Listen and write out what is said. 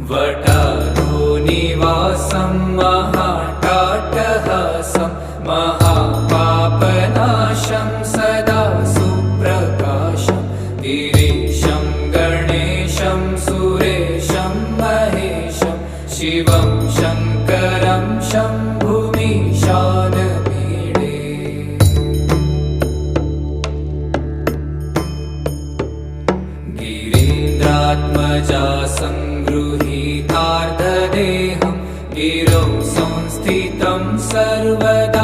वटारोनिवासं महाटाटहासं महापापनाशं सदा सुप्रकाशं गिरीशं गणेशं सुरेशं महेशं शिवं शङ्करं शम्भुमीशानमीडे। गिरीन्द्रात्मजा संगृहीतार्धदेहं गिरौ संस्थितं सर्वदा